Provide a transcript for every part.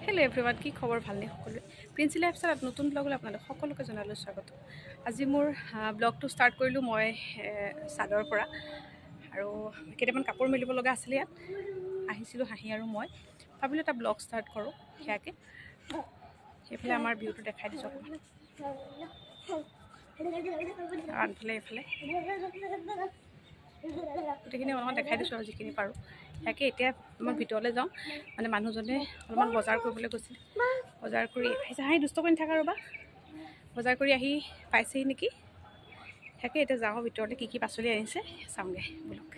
Hello everyone की खबर भालने सकलोरे प्रिन्सि lifestyle नतुन ब्लगले आपनालोक सकलोके जनालो स्वागत। আজি मोर ब्लगটো स्टार्ट करिलो মই सादर পৰা আৰু কেটামান কাপোৰ মেলিব লগা আছিল ইয়াত আহিছিলো হাঁহি আৰু মই ভাবিলো এটা ব্লগ স্টাৰ্ট কৰো হেয়াকে এফালে আমাৰ ভিউটো দেখাই দিছো অকমান আনফালে এফালে গোটেইখিনি অলপমান দেখাই দিছো আৰু যিখিনি পাৰো হেয়াকে এতিয়া মই ভিতৰলৈ যাওঁ মানে মানুহজনে অলপমান বজাৰ কৰিবলৈ গৈছিল বজাৰ কৰি আহিছে হাই দুষ্ট কৰি থাকা ৰবা বজাৰ কৰি আহি পাইছেই নেকি হেয়াকে এতিয়া যাওঁ ভিতৰলৈ কি কি পাচলি আনিছে চামগে ব্লগ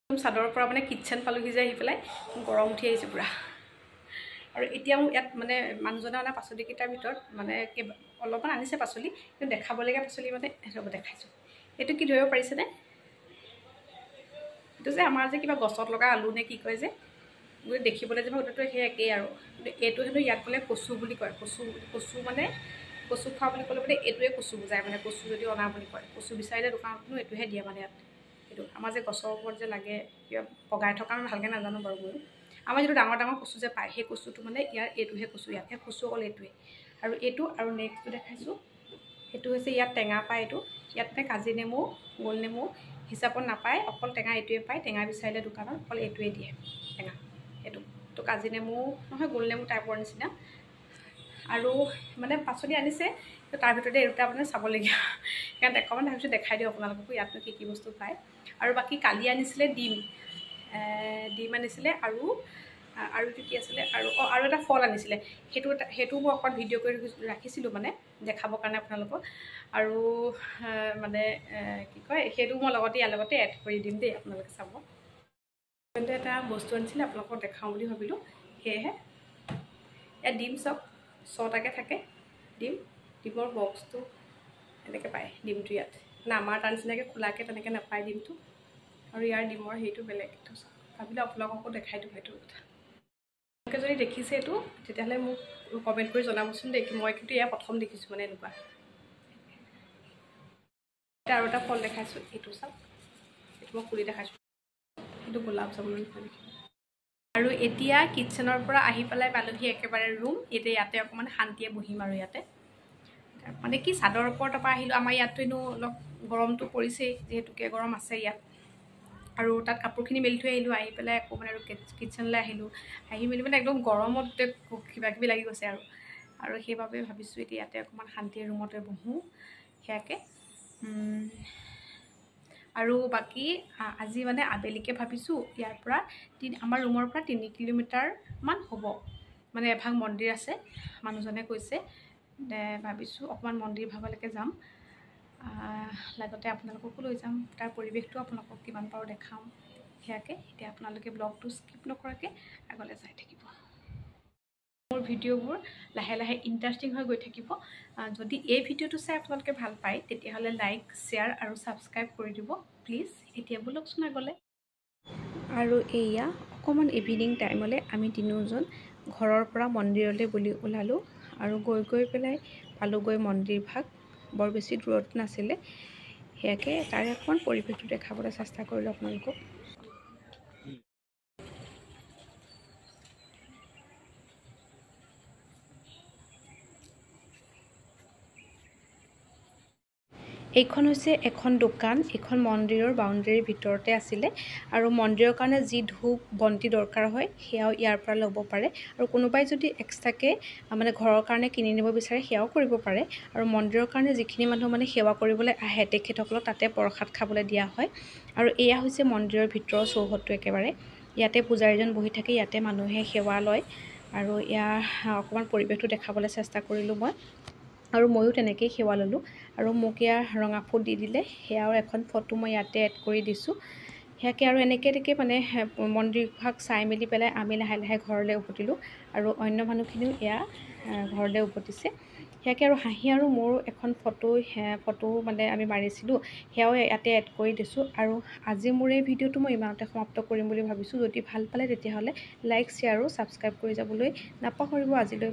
চাদৰৰ পৰা মানে কিচেন পালোহি যে আহি পেলাই গৰম উঠি আহিছে পুৰা আৰু এতিয়া ইয়াত মানে মানুহজনে আনা পাচলি কিটাৰ ভিতৰত মানে অলপমান আনিছে পাচলি কিন্তু দেখাবলগীয়া পাচলি মানে সব দেখাইছো এটো কি ধৰিব পাৰিছে নে এটো যে আমাৰ যে কিবা গছত লগা আলু নে কি কয় যে গুই দেখিবলৈ যে ওটাটো হে একেই আৰু এটো হেনো ইয়াত বলে কচু বুলি কয় কচু মানে কচু খোৱা বুলি ক'লে মানে এটোৱে কচু বুজায় মানে কচু যদি অনা বুলি কয় কচু বিচাৰিলে দোকানতনো এটোহে দিয়া মানে ইয়াত এটো আমাৰ যে গছৰ ওপৰত যে লাগে কিবা পগাই থকা আমি ভালকে নাজানো বাৰু মই আমাৰ যেটো ডাঙৰ ডাঙৰ কচু যে পায় সেই কচুটো মানে ইয়াৰ এটোহে কচু ইয়াতহে কচু অকল এটোৱে আৰু এটো আৰু নেক্সটটো দেখাইছো এটো হৈছে ইয়াত টেঙা পায় এটো ইয়াতে কাজি নেমু গোল নেমু হিচাপত নাপায় অকল টেঙা এটোৱে পায় টেঙা বিচাৰিলে দোকানত অকল এটোৱে দিয়ে টেঙা এটো তো কাজি নেমু নহয় গোল নেমু টাইপৰ নিচিনা আৰু মানে পাচলি আনিছে তো তাৰ ভিতৰতে এটা মানে চাবলগীয়া কাৰণ অকমান ভাবিছো দেখাই দিও আপোনালোককো ইয়াত কি কি বস্তু পায় আৰু বাকি কালি আনিছিলে ডিম আনিছিলে আৰু কি আছিলে আৰু এটা ফল আনিছিলে হেতু মই অকল ভিডিও কৰি ৰাখিছিলো মানে দেখাবৰ কাৰণে আপোনালোকক আৰু মানে কি কয় হেতু মই লগতে ইয়াৰ লগতে এড কৰি দিম দেই আপোনালোকে চাব কিন্তু এটা বস্তু আনিছিলে আপোনালোকক দেখাও বুলি ভাবিলো হেহে এ ডিম সব 6টাকে থাকে ডিমৰ বক্সটো এনেকে পায় ডিমটো ইয়াত না আমাৰ টানচিনাকে খোলাকে তেনেকে নাপায় ডিমটো আৰু ইয়াৰ ডিমৰ হেইটো বেলেগ তো ভাবিলো আপোনালোকক দেখাই দিও হেতু কথা যদি দেখিছে এটো তেতিয়াহলে মোক কমেন্ট কৰি জনাবচোন দেই মই কিন্তু ইয়া প্ৰথম দেখিছো মানে এনেকুৱা আৰু এটা ফল দেখাইছো এটো সব এটো মই খুলি দেখাইছো এটো গোলাপ জামুন পালি আৰু এতিয়া কিচেনৰ পৰা আহি পেলাই পালোহি একেবাৰে ৰুম এতিয়া ইয়াতে অকমান শান্তিয়ে বহিম আৰু ইয়াতে মানে কি সাদৰ ওপৰত পৰা আহিলো আমাৰ ইয়াতটো ইনো অলপ গৰমটো পৰিছে যেহেতুকে গৰম আছে ইয়াত আৰু তাত কাপোৰখিনি মেলি থৈ আহিলো আহি পেলাই অকমান আৰু কিচেনলৈ আহিলো আহি মেলি মানে একদম গৰমত কিবা কিবি লাগি গৈছে আৰু সেইভাবে ভাবিছো এতিয়া ইয়াতে অকমান শান্তিৰ ৰুমতে বহো হেয়াকে আৰু বাকি আজি মানে আবেলিকে ভাবিছো ইয়াৰ পৰা আমাৰ ৰুমৰ পৰা 3 কিলোমিটাৰ মান হ'ব মানে এভাগ মন্দিৰ আছে মানুহজনে কৈছে ভাবিছো অকমান মন্দিৰ ভাগলৈকে যাম লাগতে আপোনালোককো লৈ যাম তাৰ পৰিবেশটো আপোনালোকক কিমান পাৰো দেখাম হেয়াকে এতিয়া আপোনালোকে ব্লগটো স্কিপ নকৰাকে আগলৈ চাই থাকিব মোৰ ভিডিওবোৰ লাহে লাহে ইন্টাৰেষ্টিং হৈ গৈ থাকিব যদি এই ভিডিওটো চাই আপোনালোকে ভাল পায় তেতিয়াহলে লাইক শেয়াৰ আৰু সাবস্ক্ৰাইব কৰি দিব প্লিজ এতিয়া ব্লগ শুনা গলে আৰু এয়া অকমান ইভিনিং টাইমলে আমি তিনিজন ঘৰৰ পৰা মন্দিৰলৈ বুলি ওলালো আৰু গৈ পেলাই পালোগৈ মন্দিৰ ভাগ বৰ বেছি দূৰত নাছিলে হেয়াকে তাৰে অকমান পৰিবেশটো দেখাবলৈ চেষ্টা কৰিলো আপোনালোকক এইখন হৈছে এখন দোকান এখন মন্দিৰৰ বাউণ্ডাৰীৰ ভিতৰতে আছিল আৰু মন্দিৰৰ কাৰণে যি ধূপ বন্তি দৰকাৰ হয় হেয়াও ইয়াৰ পৰা ল'ব পাৰে আৰু কোনোবাই যদি এক্সট্ৰাকে মানে ঘৰৰ কাৰণে কিনি নিব বিচাৰে হেয়াও কৰিব পাৰে আৰু মন্দিৰৰ কাৰণে যিখিনি মানুহ মানে সেৱা কৰিবলৈ আহে তেখেতসকলক তাতে প্ৰসাদ খাবলৈ দিয়া হয় আৰু এয়া হৈছে মন্দিৰৰ ভিতৰৰ চৌহদটো একেবাৰে ইয়াতে পূজাৰীজন বহি থাকে ইয়াতে মানুহে সেৱা লয় আৰু ইয়াৰ অকমান পৰিবেশটো দেখাবলৈ চেষ্টা কৰিলো মই আৰু ময়ো তেনেকৈ সেৱা ললো আৰু মোক ইয়াৰ ৰঙা ফুট দি দিলে হেয়াও এখন ফটো মই ইয়াতে এড কৰি দিছো হেয়াকে আৰু এনেকৈ মানে মন্দিৰ ভাগ চাই মেলি পেলাই আমি লাহে লাহে ঘৰলৈ উভতিলো আৰু অন্য মানুহখিনিও এয়া ঘৰলৈ উভতিছে হেয়াকে আৰু হাঁহি আৰু মোৰ এখন ফটো মানে আমি মাৰিছিলো হেয়াও ইয়াতে এড কৰি দিছো আৰু আজি মোৰ এই ভিডিওটো মই ইমানতে সমাপ্ত কৰিম বুলি ভাবিছো যদি ভাল পালে তেতিয়াহলে লাইক শেয়াৰ আৰু সাবস্ক্ৰাইব কৰি যাবলৈ নাপাহৰিব আজিলৈ